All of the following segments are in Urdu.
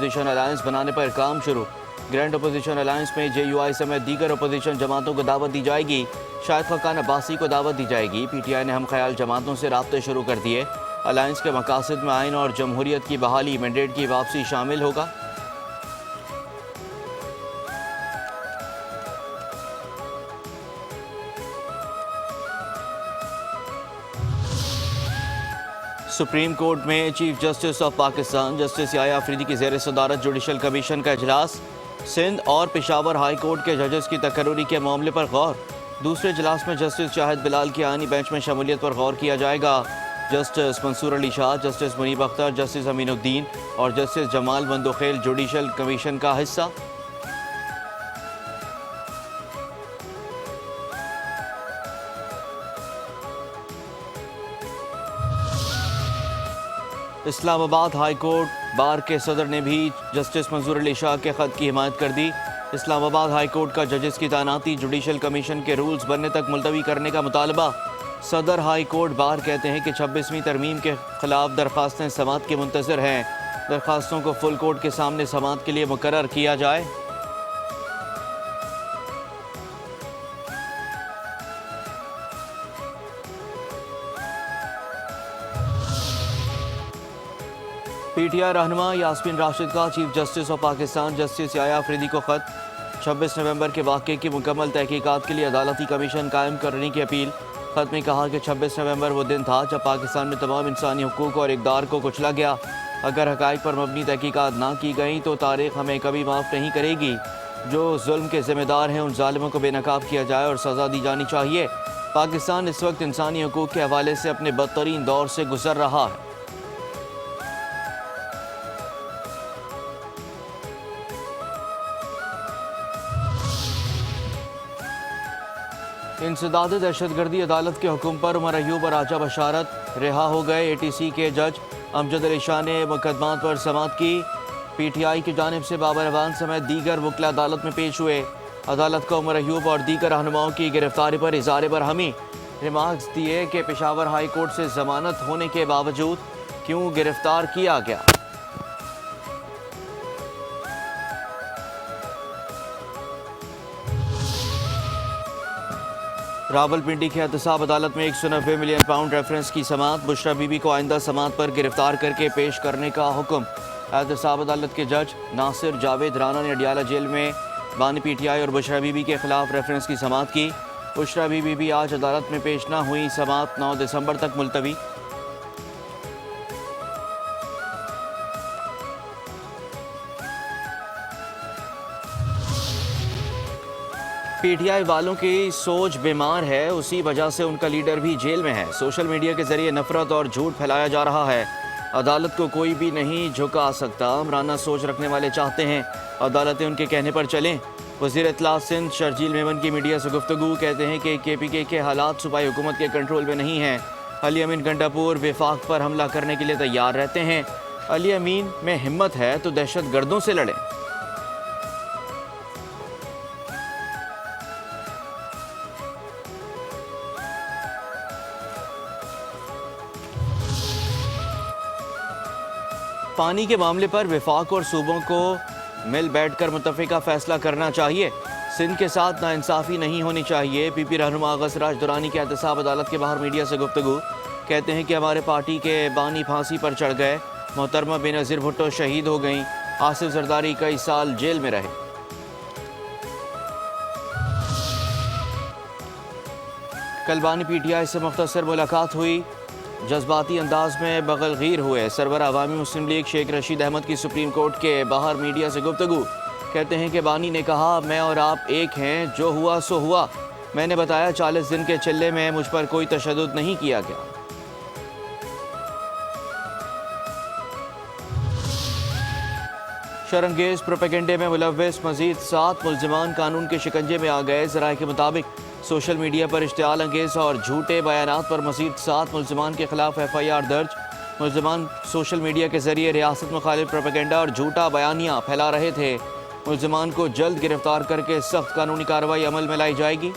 اپوزیشن الائنس بنانے پر کام شروع۔ گرینڈ اپوزیشن الائنس میں JUI سمیت دیگر اپوزیشن جماعتوں کو دعوت دی جائے گی۔ شاہد خاقان عباسی کو دعوت دی جائے گی۔ PTI نے ہم خیال جماعتوں سے رابطے شروع کر دیے۔ الائنس کے مقاصد میں آئین اور جمہوریت کی بحالی، مینڈیٹ کی واپسی شامل ہوگا۔ سپریم کورٹ میں chief justice of Pakistan justice Yahya Afridi کی زیر صدارت جوڈیشل کمیشن کا اجلاس۔ سندھ اور پشاور ہائی کورٹ کے ججز کی تقرری کے معاملے پر غور۔ دوسرے اجلاس میں جسٹس شاہد بلال کی آئینی بینچ میں شمولیت پر غور کیا جائے گا۔ جسٹس منصور علی شاہ، جسٹس منیب اختر، جسٹس امین الدین اور جسٹس جمال بندوخیل جوڈیشل کمیشن کا حصہ۔ اسلام آباد ہائی کورٹ بار کے صدر نے بھی جسٹس منصور علی شاہ کے خط کی حمایت کر دی۔ اسلام آباد ہائی کورٹ کا ججز کی تعیناتی جوڈیشل کمیشن کے رولز بننے تک ملتوی کرنے کا مطالبہ۔ صدر ہائی کورٹ بار کہتے ہیں کہ 26ویں ترمیم کے خلاف درخواستیں سماعت کے منتظر ہیں۔ درخواستوں کو فل کورٹ کے سامنے سماعت کے لیے مقرر کیا جائے۔ PTI رہنما یاسمین راشد کا chief justice of Pakistan justice Yahya Afridi کو خط۔ 26 نومبر کے واقعے کی مکمل تحقیقات کے لیے عدالتی کمیشن قائم کرنے کی اپیل۔ خط میں کہا کہ 26 نومبر وہ دن تھا جب پاکستان میں تمام انسانی حقوق اور اقدار کو کچلا گیا۔ اگر حقائق پر مبنی تحقیقات نہ کی گئیں تو تاریخ ہمیں کبھی معاف نہیں کرے گی۔ جو ظلم کے ذمہ دار ہیں ان ظالموں کو بے نقاب کیا جائے اور سزا دی جانی چاہیے۔ پاکستان اس وقت انسانی حقوق کے حوالے سے اپنے بدترین دور سے گزر رہا ہے۔ انسداد دہشت گردی عدالت کے حکم پر عمر ایوب اور راجہ بشارت رہا ہو گئے۔ ATC کے جج امجد علی شاہ نے مقدمات پر سماعت کی۔ PTI کی جانب سے بابر اعوان سمیت دیگر وکلا عدالت میں پیش ہوئے۔ عدالت کو عمر ایوب اور دیگر رہنماؤں کی گرفتاری پر اظہار برہمی۔ ریمارکس دیے کہ پشاور ہائی کورٹ سے ضمانت ہونے کے باوجود کیوں گرفتار کیا گیا۔ راولپنڈی کی احتساب عدالت میں 190 ملین پاؤنڈ ریفرنس کی سماعت۔ بشرا بی بی کو آئندہ سماعت پر گرفتار کر کے پیش کرنے کا حکم۔ احتساب عدالت کے جج ناصر جاوید رانا نے اڈیالہ جیل میں بانی PTI اور بشرا بی بی کے خلاف ریفرنس کی سماعت کی۔ بشرا بی بی بھی آج عدالت میں پیش نہ ہوئی۔ سماعت 9 دسمبر تک ملتوی۔ PTI والوں کی سوچ بیمار ہے، اسی وجہ سے ان کا لیڈر بھی جیل میں ہے۔ سوشل میڈیا کے ذریعے نفرت اور جھوٹ پھیلایا جا رہا ہے۔ عدالت کو کوئی بھی نہیں جھکا سکتا۔ عمرانہ سوچ رکھنے والے چاہتے ہیں عدالتیں ان کے کہنے پر چلیں۔ وزیر اطلاع سندھ شرجیل میمن کی میڈیا سے گفتگو، کہتے ہیں کہ KPK کے حالات صوبائی حکومت کے کنٹرول میں نہیں ہیں۔ علی امین گنڈاپور وفاق پر حملہ کرنے کے لیے تیار رہتے ہیں۔ علی امین میں ہمت ہے تو دہشت گردوں سے لڑیں۔ پانی کے معاملے پر وفاق اور صوبوں کو مل بیٹھ کر متفقہ فیصلہ کرنا چاہیے۔ سندھ کے ساتھ ناانصافی نہیں ہونی چاہیے۔ PP رہنما اغس راج دورانی کے احتساب عدالت کے باہر میڈیا سے گفتگو، کہتے ہیں کہ ہمارے پارٹی کے بانی پھانسی پر چڑھ گئے۔ محترمہ بینظیر بھٹو شہید ہو گئیں۔ آصف زرداری کئی سال جیل میں رہے۔ کل بانی PTI سے مختصر ملاقات ہوئی، جذباتی انداز میں بغلغیر ہوئے۔ سربراہ عوامی مسلم لیگ شیخ رشید احمد کی سپریم کورٹ کے باہر میڈیا سے گفتگو، کہتے ہیں کہ بانی نے کہا میں اور آپ ایک ہیں، جو ہوا سو ہوا۔ میں نے بتایا 40 دن کے چلے میں مجھ پر کوئی تشدد نہیں کیا گیا۔ شرانگیز پروپیگنڈے میں ملوث مزید 7 ملزمان قانون کے شکنجے میں آ گئے۔ ذرائع کے مطابق سوشل میڈیا پر اشتعال انگیز اور جھوٹے بیانات پر مزید 7 ملزمان کے خلاف FIR درج۔ ملزمان سوشل میڈیا کے ذریعے ریاست مخالف پروپیگنڈا اور جھوٹا بیانیہ پھیلا رہے تھے۔ ملزمان کو جلد گرفتار کر کے سخت قانونی کارروائی عمل میں لائی جائے گی۔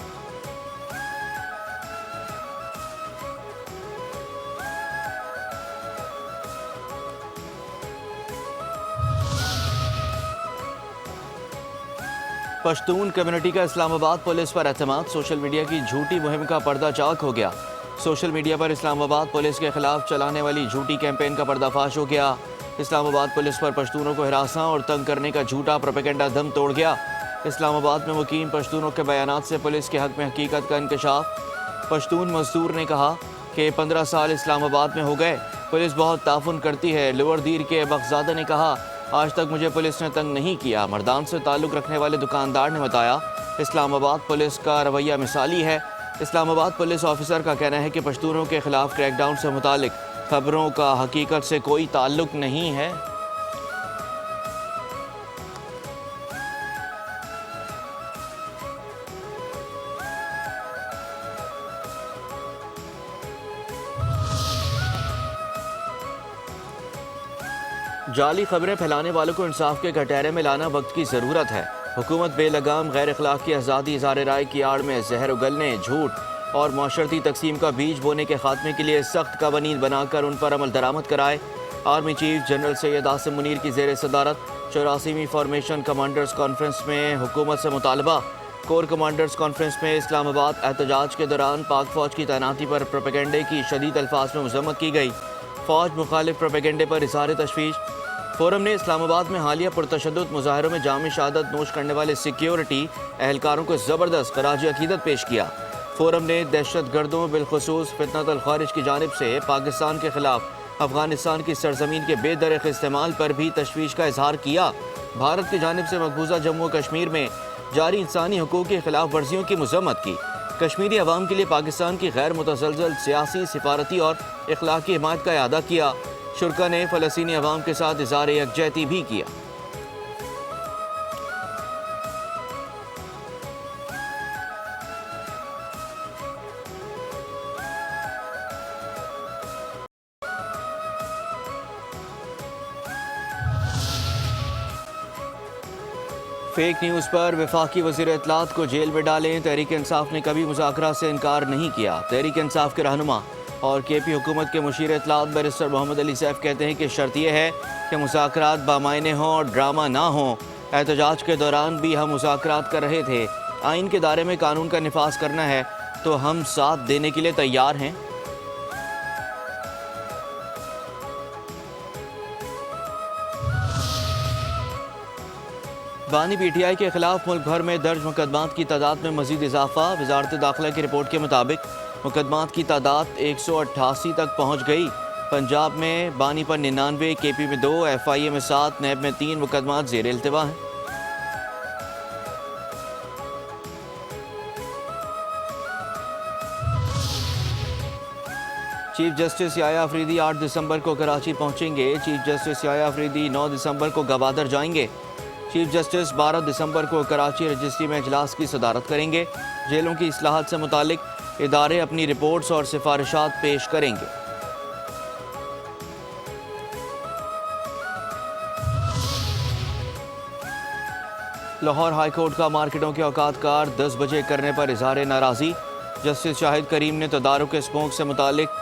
پشتون کمیونٹی کا اسلام آباد پولیس پر اعتماد، سوشل میڈیا کی جھوٹی مہم کا پردہ چاک ہو گیا۔ سوشل میڈیا پر اسلام آباد پولیس کے خلاف چلانے والی جھوٹی کیمپین کا پردہ فاش ہو گیا۔ اسلام آباد پولیس پر پشتونوں کو ہراساں اور تنگ کرنے کا جھوٹا پروپیگنڈا دم توڑ گیا۔ اسلام آباد میں مقیم پشتونوں کے بیانات سے پولیس کے حق میں حقیقت کا انکشاف۔ پشتون مزدور نے کہا کہ 15 سال اسلام آباد میں ہو گئے، پولیس بہت تعاون کرتی ہے۔ لوور دیر کے بخزادہ نے کہا آج تک مجھے پولیس نے تنگ نہیں کیا۔ مردان سے تعلق رکھنے والے دکاندار نے بتایا اسلام آباد پولیس کا رویہ مثالی ہے۔ اسلام آباد پولیس آفیسر کا کہنا ہے کہ پشتونوں کے خلاف کریک ڈاؤن سے متعلق خبروں کا حقیقت سے کوئی تعلق نہیں ہے۔ جعلی خبریں پھیلانے والوں کو انصاف کے گٹیرے میں لانا وقت کی ضرورت ہے۔ حکومت بے لگام غیر اخلاقی آزادی اظہار رائے کی آڑ میں زہر اگلنے، جھوٹ اور معاشرتی تقسیم کا بیج بونے کے خاتمے کے لیے سخت قوانین بنا کر ان پر عمل درآمد کرائے۔ Army chief general Syed Asim Munir کی زیر صدارت 84ویں فارمیشن کمانڈرز کانفرنس میں حکومت سے مطالبہ۔ کور کمانڈرز کانفرنس میں اسلام آباد احتجاج کے دوران پاک فوج کی تعیناتی پر پروپیگنڈے کی شدید الفاظ میں مذمت کی گئی۔ فوج مخالف پروپیگنڈے پر اظہار تشویش۔ فورم نے اسلام آباد میں حالیہ پرتشدد مظاہروں میں جام شہادت نوش کرنے والے سیکیورٹی اہلکاروں کو زبردست خراج عقیدت پیش کیا۔ فورم نے دہشت گردوں بالخصوص فتنۃ الخوارج کی جانب سے پاکستان کے خلاف افغانستان کی سرزمین کے بے درخت استعمال پر بھی تشویش کا اظہار کیا۔ بھارت کی جانب سے مقبوضہ جموں و کشمیر میں جاری انسانی حقوق کی خلاف ورزیوں کی مذمت کی۔ کشمیری عوام کے لیے پاکستان کی غیر متزلزل سیاسی، سفارتی اور اخلاقی حمایت کا اعادہ کیا۔ شرکا نے فلسطینی عوام کے ساتھ اظہار یکجہتی بھی کیا۔ فیک نیوز پر وفاقی وزیر اطلاعات کو جیل میں ڈالیں، تحریک انصاف نے کبھی مذاکرات سے انکار نہیں کیا۔ تحریک انصاف کے رہنما اور کے پی حکومت کے مشیر اطلاعات بیرسٹر محمد علی سیف کہتے ہیں کہ شرط یہ ہے کہ مذاکرات بامعنی ہوں اور ڈرامہ نہ ہوں۔ احتجاج کے دوران بھی ہم مذاکرات کر رہے تھے۔ آئین کے دائرے میں قانون کا نفاذ کرنا ہے تو ہم ساتھ دینے کے لیے تیار ہیں۔ بانی پی ٹی آئی کے خلاف ملک بھر میں درج مقدمات کی تعداد میں مزید اضافہ۔ وزارت داخلہ کی رپورٹ کے مطابق مقدمات کی تعداد 188 تک پہنچ گئی۔ پنجاب میں بانی پر 99، کے پی میں 2، ایف آئی اے میں 7، نیب میں 3 مقدمات زیر التوا ہیں۔ چیف جسٹس یحییٰ آفریدی 8 دسمبر کو کراچی پہنچیں گے۔ چیف جسٹس یحییٰ آفریدی 9 دسمبر کو گوادر جائیں گے۔ چیف جسٹس 12 دسمبر کو کراچی رجسٹری میں اجلاس کی صدارت کریں گے۔ جیلوں کی اصلاحات سے متعلق ادارے اپنی رپورٹس اور سفارشات پیش کریں گے۔ لاہور ہائی کورٹ کا مارکیٹوں کے اوقات کار 10 بجے کرنے پر اظہار ناراضی۔ جسٹس شاہد کریم نے تدارک اسموک سے متعلق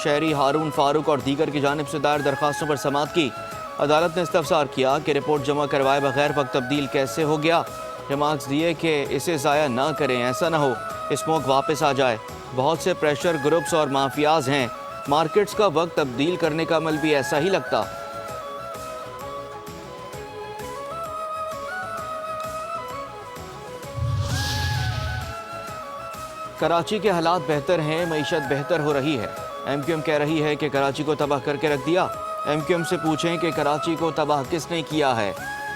شہری ہارون فاروق اور دیگر کی جانب سے دائر درخواستوں پر سماعت کی۔ عدالت نے استفسار کیا کہ رپورٹ جمع کروائے بغیر وقت تبدیل کیسے ہو گیا۔ ریمارکس دیے کہ اسے ضائع نہ کریں، ایسا نہ ہو اسموک واپس آ جائے۔ بہت سے پریشر گروپس اور مافیاز ہیں، مارکیٹس کا وقت تبدیل کرنے کا عمل بھی ایسا ہی لگتا۔ کراچی کے حالات بہتر ہیں، معیشت بہتر ہو رہی ہے۔ ایم کیو ایم کہہ رہی ہے کہ کراچی کو تباہ کر کے رکھ دیا۔ ایم کیو ایم سے پوچھیں کہ کراچی کو تباہ کس نے کیا ہے۔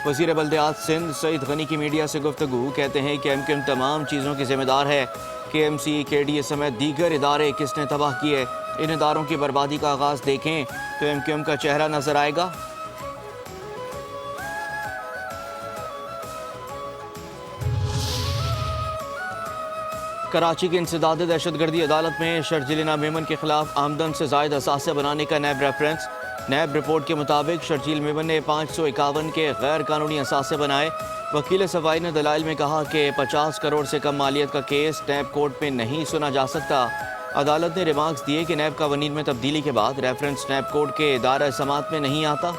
وزیر بلدیات سندھ سعید غنی کی میڈیا سے گفتگو، کہتے ہیں کہ ایم کیو ایم تمام چیزوں کی ذمہ دار ہے۔ کے ایم سی، کے ڈی اے سمیت دیگر ادارے کس نے تباہ کیے؟ ان اداروں کی بربادی کا آغاز دیکھیں تو ایم کیو ایم کا چہرہ نظر آئے گا۔ کراچی کی انسداد دہشت گردی عدالت میں شرجیل میمن کے خلاف آمدن سے زائد اثاثے بنانے کا نیب ریفرنس۔ نیب رپورٹ کے مطابق شرجیل میمن نے 551 کے غیر قانونی اثاثے بنائے۔ وکیل صفائی نے دلائل میں کہا کہ 50 کروڑ سے کم مالیت کا کیس نیب کورٹ میں نہیں سنا جا سکتا۔ عدالت نے ریمارکس دیے کہ نیب قوانین میں تبدیلی کے بعد ریفرنس نیب کورٹ کے دائرہ سماعت میں نہیں آتا۔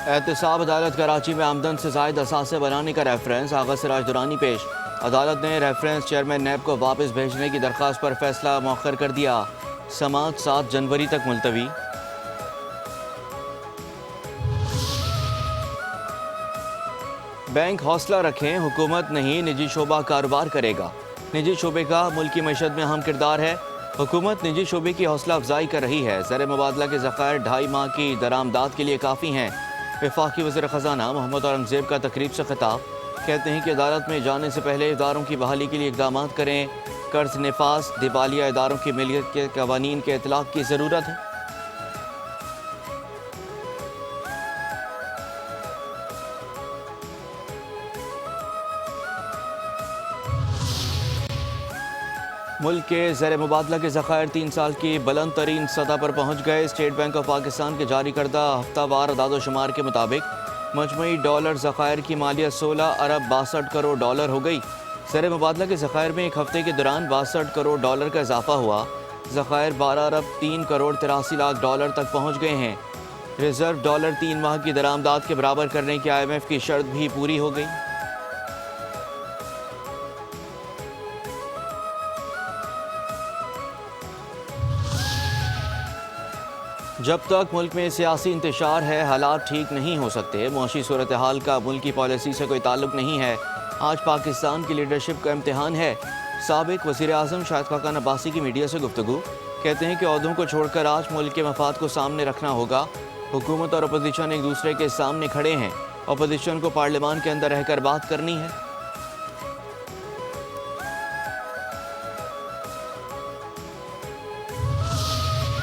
احتساب عدالت کراچی میں آمدن سے زائد اثاثے بنانے کا ریفرنس آغا سراج دورانی پیش۔ عدالت نے ریفرنس چیئرمین نیب کو واپس بھیجنے کی درخواست پر فیصلہ مؤخر کر دیا۔ سماعت 7 جنوری تک ملتوی۔ بینک حوصلہ رکھیں، حکومت نہیں نجی شعبہ کاروبار کرے گا۔ نجی شعبے کا ملکی معیشت میں اہم کردار ہے۔ حکومت نجی شعبے کی حوصلہ افزائی کر رہی ہے۔ زر مبادلہ کے ذخائر 2.5 ماہ کی درآمدات کے لیے کافی ہیں۔ وفاقی وزیر خزانہ محمد اورنگزیب کا تقریب سے خطاب، کہتے ہیں کہ عدالت میں جانے سے پہلے اداروں کی بحالی کے لیے اقدامات کریں۔ قرض نفاذ، دیوالیہ اداروں کی ملکیت کے قوانین کے اطلاق کی ضرورت ہے۔ ملک کے زر مبادلہ کے ذخائر 3 سال کی بلند ترین سطح پر پہنچ گئے۔ اسٹیٹ بینک آف پاکستان کے جاری کردہ ہفتہ وار اعداد و شمار کے مطابق مجموعی ڈالر ذخائر کی مالیت 16 ارب 62 کروڑ ڈالر ہو گئی۔ زر مبادلہ کے ذخائر میں ایک ہفتے کے دوران 62 کروڑ ڈالر کا اضافہ ہوا۔ ذخائر 12 ارب 3 کروڑ 83 لاکھ ڈالر تک پہنچ گئے ہیں۔ ریزرو ڈالر 3 ماہ کی درآمدات کے برابر کرنے کی IMF کی شرط بھی پوری ہو گئی۔ جب تک ملک میں سیاسی انتشار ہے حالات ٹھیک نہیں ہو سکتے۔ معاشی صورتحال کا ملکی پالیسی سے کوئی تعلق نہیں ہے۔ آج پاکستان کی لیڈرشپ کا امتحان ہے۔ سابق وزیر اعظم شاہد خاقان عباسی کی میڈیا سے گفتگو، کہتے ہیں کہ عہدوں کو چھوڑ کر آج ملک کے مفاد کو سامنے رکھنا ہوگا۔ حکومت اور اپوزیشن ایک دوسرے کے سامنے کھڑے ہیں۔ اپوزیشن کو پارلیمان کے اندر رہ کر بات کرنی ہے۔